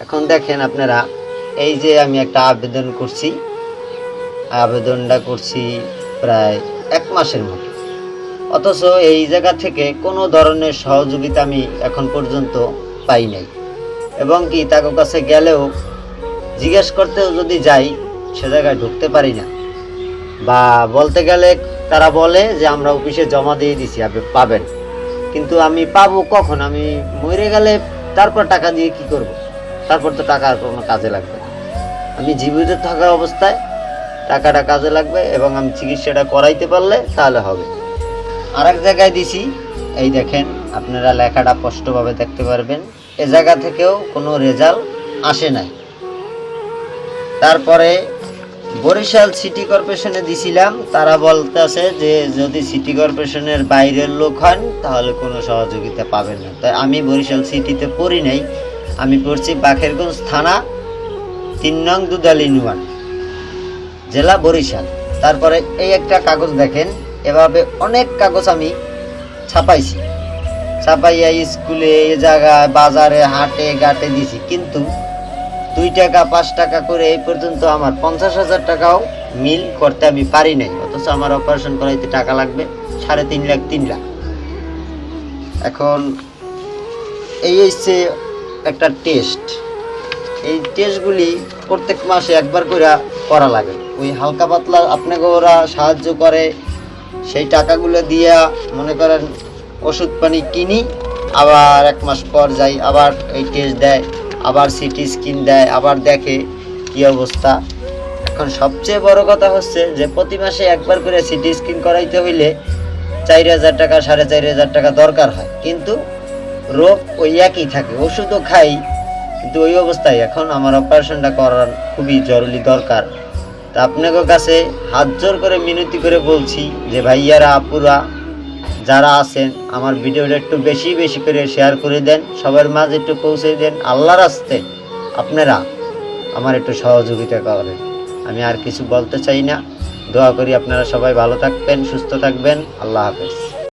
এখন দেখেন আপনারা, এই যে আমি একটা আবেদনটা করছি প্রায় 1 মাসের মতো, অথচ এই জায়গা থেকে কোনো ধরনের সহযোগিতা আমি এখন পর্যন্ত পাই নাই। এবং কি তাদের কাছে গেলেও জিজ্ঞেস করতেও যদি যাই, সে জায়গায় ঢুকতে পারি না। বা বলতে গেলে তারা বলে যে আমরা অফিসে জমা দিয়ে দিছি, আপনি পাবেন। কিন্তু আমি পাবো কখন? আমি মরে গেলে তারপর টাকা দিয়ে কি করব? তারপর তো টাকা আর কোনো কাজে লাগবে না। আমি জীবিত থাকা অবস্থায় টাকাটা কাজে লাগবে, এবং আমি চিকিৎসাটা করাইতে পারলে তাহলে হবে। আরেক জায়গায় দিছি, এই দেখেন আপনারা লেখাটা স্পষ্টভাবে দেখতে পারবেন। এ জায়গা থেকেও কোনো রেজাল্ট আসে নাই। তারপরে বরিশাল সিটি কর্পোরেশনে দিছিলাম, তারা বলতেছে যে যদি সিটি কর্পোরেশনের বাইরের লোক হন তাহলে কোনো সহযোগিতা পাবেন না। তাই আমি বরিশাল সিটিতে পড়ি নাই, আমি পড়ছি বাখেরগঞ্জ থানা 3 নং দুদাল ইউনিয়ন, জেলা বরিশাল। তারপরে এই একটা কাগজ দেখেন, এভাবে অনেক কাগজ আমি ছাপাইয়া স্কুলে, এ জায়গায়, বাজারে, হাটে ঘাটে দিছি, কিন্তু 2 টাকা 5 টাকা করে এই পর্যন্ত আমার 50,000 টাকাও মিল করতে আমি পারি নাই। অথচ আমার অপারেশন করাইতে টাকা লাগবে 3.5 লাখ 3 লাখ। এখন এই হচ্ছে একটা টেস্ট। এই টেস্টগুলি প্রত্যেক মাসে একবার করে করা লাগে। ওই হালকা পাতলা আপনাকে ওরা সাহায্য করে, সেই টাকাগুলো দিয়া মনে করেন ওষুধ পানি কিনি, আবার 1 মাস পর যাই, আবার এই টেস্ট দেয়, আবার সিটি স্ক্যান দেয়, আবার দেখে কি অবস্থা। এখন সবচেয়ে বড় কথা হচ্ছে যে প্রতি মাসে একবার করে সিটি স্ক্যান করাইতে হইলে 4,000 টাকা 4,500 টাকা দরকার হয়, কিন্তু রোগ ওই একই থাকে, ওষুধও খাই, কিন্তু ওই অবস্থায় এখন আমার অপারেশনটা করার খুবই জরুরি দরকার। তা আপনাদের কাছে হাত জোর করে মিনতি করে বলছি যে ভাইয়ারা, আপুরা যারা আছেন, আমার ভিডিওটা একটু বেশি বেশি করে শেয়ার করে দেন, সবার মাঝে একটু পৌঁছে দেন। আল্লাহর রাস্তে আপনারা আমার একটু সহযোগিতা করেন। আমি আর কিছু বলতে চাই না। দোয়া করি আপনারা সবাই ভালো থাকবেন, সুস্থ থাকবেন। আল্লাহ হাফেজ।